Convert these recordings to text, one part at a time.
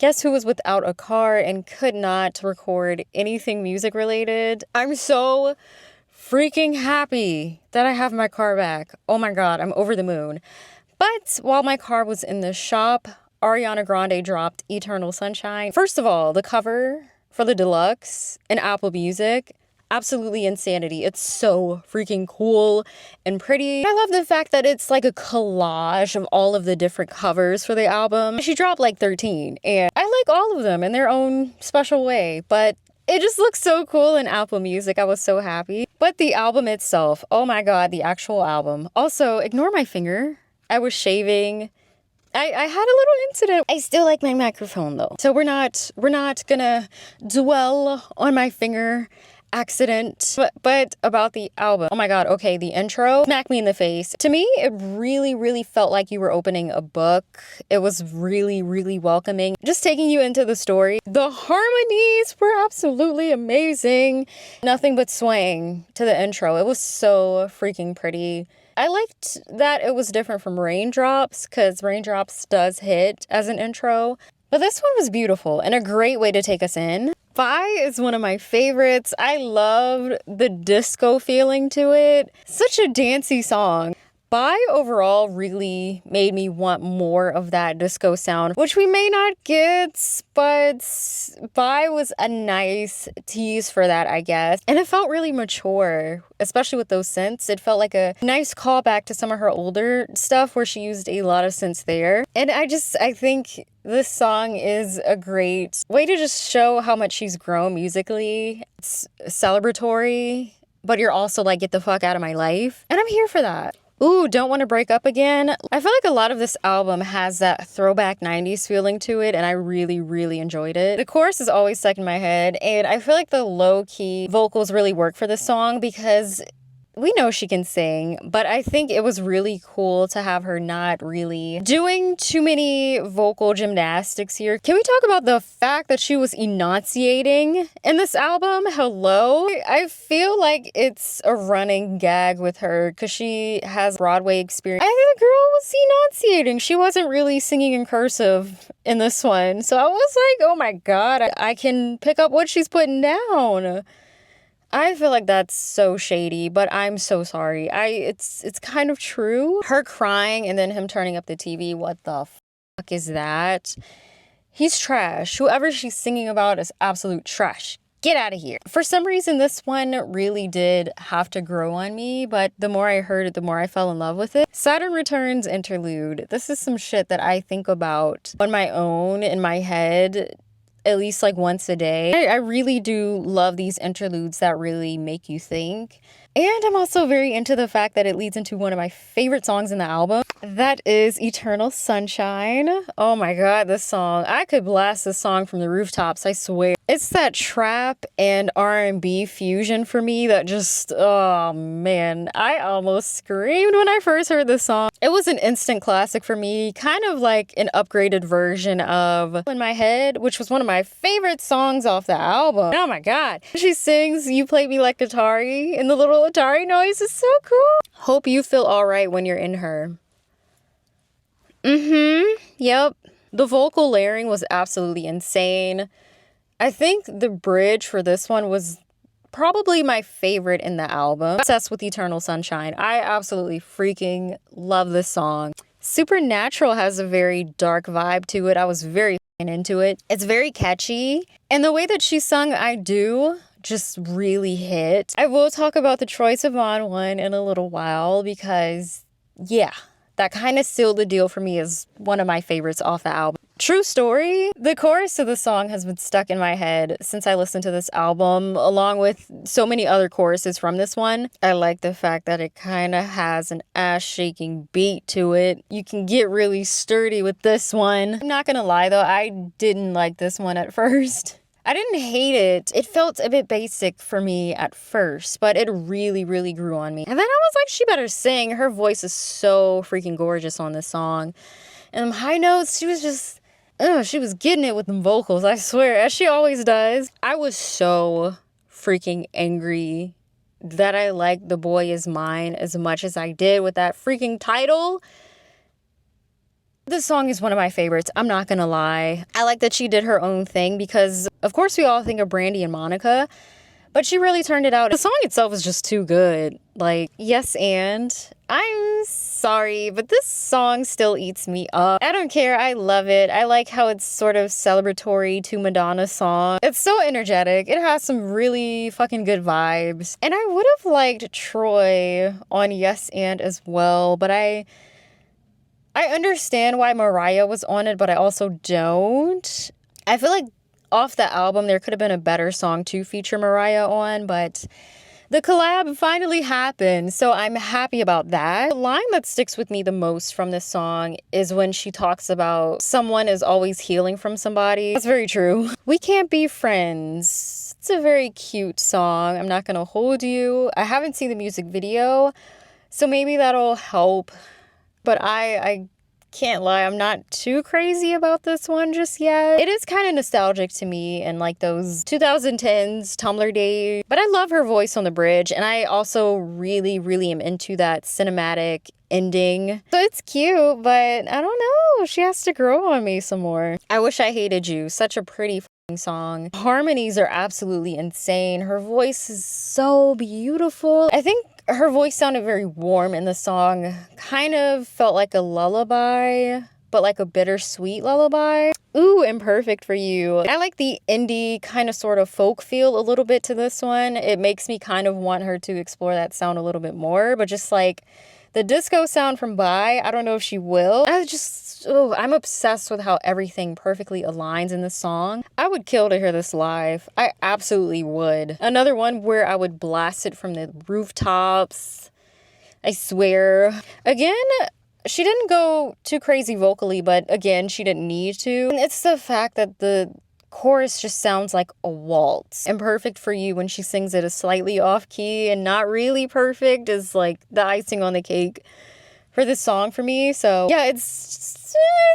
Guess who was without a car and could not record anything music related? I'm so freaking happy that I have my car back. Oh my God, I'm over the moon. But while my car was in the shop, Ariana Grande dropped Eternal Sunshine. First of all, the cover for the deluxe in Apple Music, absolutely insanity. It's so freaking cool and pretty. I love the fact that it's like a collage of all of the different covers for the album. She dropped like 13, and I like all of them in their own special way, but it just looks so cool in Apple Music. I was so happy. But the album itself, oh my God, the actual album. Also, ignore my finger. I was shaving. I had a little incident. I still like my microphone though. So we're not gonna dwell on my finger accident, but about the album. Oh my God, okay, the intro smacked me in the face. To me, it really felt like you were opening a book. It was really welcoming, just taking you into the story. The harmonies were absolutely amazing. Nothing but swaying to the intro. It was so freaking pretty. I liked that it was different from Raindrops, because Raindrops does hit as an intro. But this one was beautiful and a great way to take us in. Bye is one of my favorites. I loved the disco feeling to it. Such a dancey song. Bye overall really made me want more of that disco sound, which we may not get, but Bye was a nice tease for that, I guess. And it felt really mature, especially with those synths. It felt like a nice callback to some of her older stuff where she used a lot of synths there. And I think this song is a great way to just show how much she's grown musically. It's celebratory, but you're also like, get the fuck out of my life. And I'm here for that. Ooh, Don't Want to Break Up Again. I feel like a lot of this album has that throwback 90s feeling to it, and I really enjoyed it. The chorus is always stuck in my head, and I feel like the low-key vocals really work for this song because we know she can sing, but I think it was really cool to have her not really doing too many vocal gymnastics here. Can we talk about the fact that she was enunciating in this album? Hello? I feel like it's a running gag with her because she has Broadway experience. I think the girl was enunciating. She wasn't really singing in cursive in this one. So I was like, oh my God, I can pick up what she's putting down. I feel like that's so shady, but I'm so sorry. It's kind of true. Her crying and then him turning up the TV. What the fuck is that? He's trash. Whoever she's singing about is absolute trash. Get out of here. For some reason, this one really did have to grow on me, but the more I heard it, the more I fell in love with it. Saturn Returns interlude. This is some shit that I think about on my own in my head at least like once a day. I really do love these interludes that really make you think. And I'm also very into the fact that it leads into one of my favorite songs in the album. That is Eternal Sunshine. Oh my God, this song. I could blast this song from the rooftops, I swear. It's that trap and R&B fusion for me that just, oh man, I almost screamed when I first heard this song. It was an instant classic for me, kind of like an upgraded version of In My Head, which was one of my favorite songs off the album. Oh my God. She sings You Played Me Like Atari, and the little Atari noise is so cool. Hope you feel all right when you're in her. Yep. The vocal layering was absolutely insane. I think the bridge for this one was probably my favorite in the album. Obsessed with Eternal Sunshine. I absolutely freaking love this song. Supernatural has a very dark vibe to it. I was very into it. It's very catchy. And the way that she sung I Do just really hit. I will talk about the Troye Sivan one in a little while because, yeah, that kind of sealed the deal for me as one of my favorites off the album. True story, the chorus of the song has been stuck in my head since I listened to this album, along with so many other choruses from this one. I like the fact that it kind of has an ass-shaking beat to it. You can get really sturdy with this one. I'm not gonna lie though, I didn't like this one at first. I didn't hate it. It felt a bit basic for me at first, but it really grew on me. And then I was like, she better sing. Her voice is so freaking gorgeous on this song. And high notes, she was just... she was getting it with them vocals, I swear, as she always does. I was so freaking angry that I liked The Boy Is Mine as much as I did with that freaking title. This song is one of my favorites, I'm not gonna lie. I like that she did her own thing because, of course, we all think of Brandy and Monica, but she really turned it out. The song itself is just too good. Like, yes, and I'm sorry, but this song still eats me up. I don't care, I love it. I like how it's sort of celebratory to Madonna's song. It's so energetic. It has some really fucking good vibes. And I would have liked Troy on Yes and as well, but I understand why Mariah was on it, but I also don't. I feel like off the album, there could have been a better song to feature Mariah on, but the collab finally happened, so I'm happy about that. The line that sticks with me the most from this song is when she talks about someone is always healing from somebody. That's very true. We can't be friends. It's a very cute song. I'm not gonna hold you. I haven't seen the music video, so maybe that'll help. But I can't lie, I'm not too crazy about this one just yet. It is kind of nostalgic to me and like those 2010s Tumblr days. But I love her voice on the bridge, and I also really, really am into that cinematic ending. So it's cute, but I don't know. She has to grow on me some more. I Wish I Hated You. Such a pretty song. Harmonies are absolutely insane. Her voice is so beautiful. I think her voice sounded very warm in the song. Kind of felt like a lullaby, but like a bittersweet lullaby. Ooh, Imperfect for You. I like the indie kind of sort of folk feel a little bit to this one. It makes me kind of want her to explore that sound a little bit more, but just like the disco sound from Bye, I don't know if she will. I'm obsessed with how everything perfectly aligns in this song. I would kill to hear this live. I absolutely would. Another one where I would blast it from the rooftops. I swear. Again, she didn't go too crazy vocally, but again, she didn't need to. And it's the fact that the chorus just sounds like a waltz. Imperfect for You, when she sings it, is slightly off key and not really perfect, is like the icing on the cake for this song for me. So yeah, it's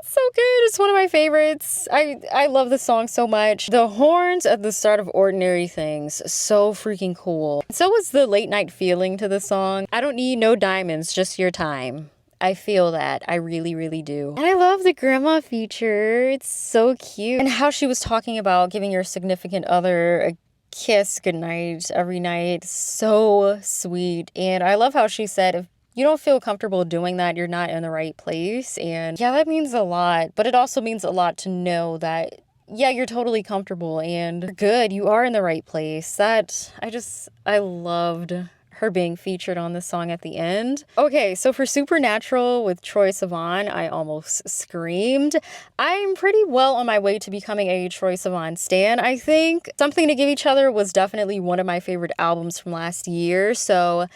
so good. It's one of my favorites. I love this song so much. The horns at the start of Ordinary Things, so freaking cool. So was the late night feeling to the song. I don't need no diamonds, just your time. I feel that. I really, really do. And I love the grandma feature. It's so cute. And how she was talking about giving your significant other a kiss goodnight every night. So sweet. And I love how she said, if you don't feel comfortable doing that, you're not in the right place. And yeah, that means a lot. But it also means a lot to know that, yeah, you're totally comfortable and you're good. You are in the right place. I loved her being featured on this song at the end. Okay, so for Supernatural with Troye Sivan, I almost screamed. I'm pretty well on my way to becoming a Troye Sivan stan, I think. Something to Give Each Other was definitely one of my favorite albums from last year, so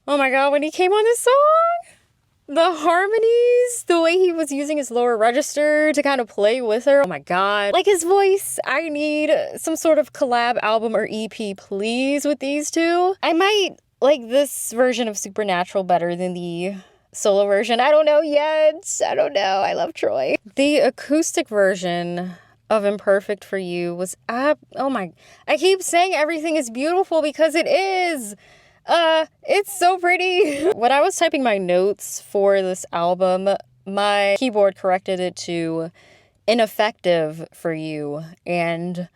oh my god, when he came on this song, the harmonies, the way he was using his lower register to kind of play with her, oh my god. Like his voice, I need some sort of collab album or EP, please, with these two. I might like this version of Supernatural better than the solo version. I don't know yet. I don't know. I love Troy. The acoustic version of Imperfect for You was I keep saying everything is beautiful because it is. It's so pretty. When I was typing my notes for this album, my keyboard corrected it to Ineffective for You, and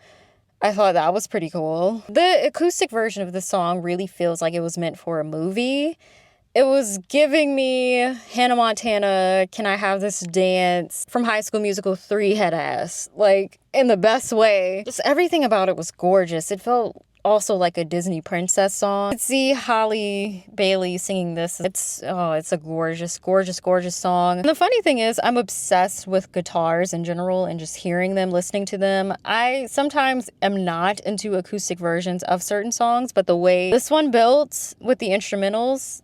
I thought that was pretty cool. The acoustic version of the song really feels like it was meant for a movie. It was giving me Hannah Montana, Can I Have This Dance from High School Musical 3 head ass. Like, in the best way. Just everything about it was gorgeous. It felt also like a Disney princess song. To see Halle Bailey singing this, it's a gorgeous, gorgeous, gorgeous song. And the funny thing is, I'm obsessed with guitars in general and just hearing them, listening to them. I sometimes am not into acoustic versions of certain songs, but the way this one built with the instrumentals,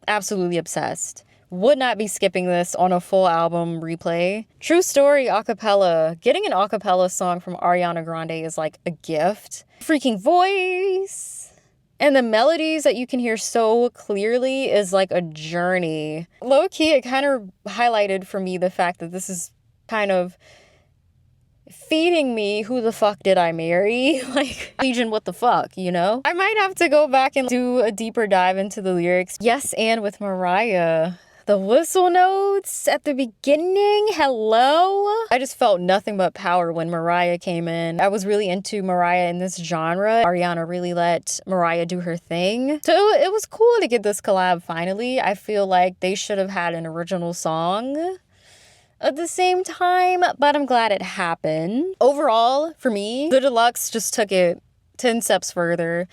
absolutely obsessed. Would not be skipping this on a full album replay. True Story acapella. Getting an acapella song from Ariana Grande is like a gift. Freaking voice. And the melodies that you can hear so clearly is like a journey. Low key, it kind of highlighted for me the fact that this is kind of feeding me Who the Fuck Did I Marry? Like, Legion, what the fuck, you know? I might have to go back and do a deeper dive into the lyrics. Yes, and with Mariah. The whistle notes at the beginning, hello? I just felt nothing but power when Mariah came in. I was really into Mariah in this genre. Ariana really let Mariah do her thing. So it was cool to get this collab finally. I feel like they should have had an original song at the same time, but I'm glad it happened. Overall, for me, the deluxe just took it 10 steps further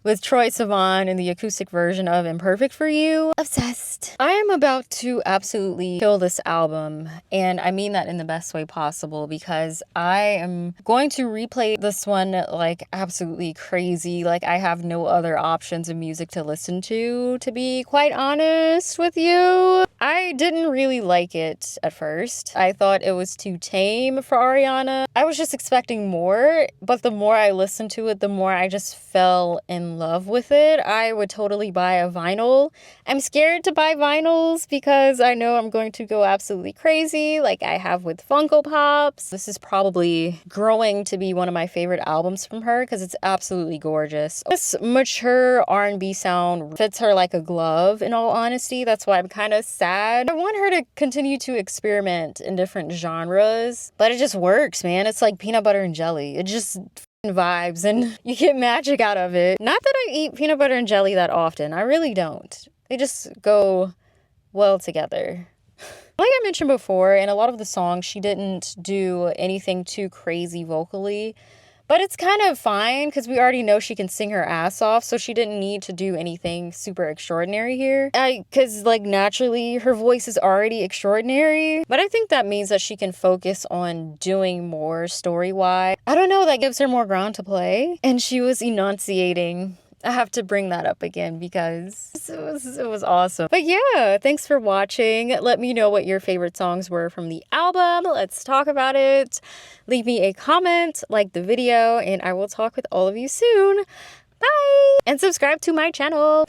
with Troye Sivan in the acoustic version of Imperfect for You. Obsessed. I am about to absolutely kill this album, and I mean that in the best way possible because I am going to replay this one like absolutely crazy. Like I have no other options of music to listen to be quite honest with you. I didn't really like it at first. I thought it was too tame for Ariana. I was just expecting more, but the more I listened to it, the more I just fell in love with it. I would totally buy a vinyl. I'm scared to buy vinyls because I know I'm going to go absolutely crazy like I have with Funko Pops. This is probably growing to be one of my favorite albums from her because it's absolutely gorgeous. This mature R&B sound fits her like a glove, in all honesty. That's why I'm kind of sad. I want her to continue to experiment in different genres, but it just works, man. It's like peanut butter and jelly. It just vibes and you get magic out of it. Not that I eat peanut butter and jelly that often. I really don't. They just go well together. Like I mentioned before, in a lot of the songs, she didn't do anything too crazy vocally. But it's kind of fine because we already know she can sing her ass off, so she didn't need to do anything super extraordinary here. Because, like, naturally, her voice is already extraordinary. But I think that means that she can focus on doing more story-wise. I don't know, that gives her more ground to play. And she was enunciating. I have to bring that up again because it was awesome. But yeah, thanks for watching. Let me know what your favorite songs were from the album. Let's talk about it. Leave me a comment, like the video, and I will talk with all of you soon. Bye! And subscribe to my channel.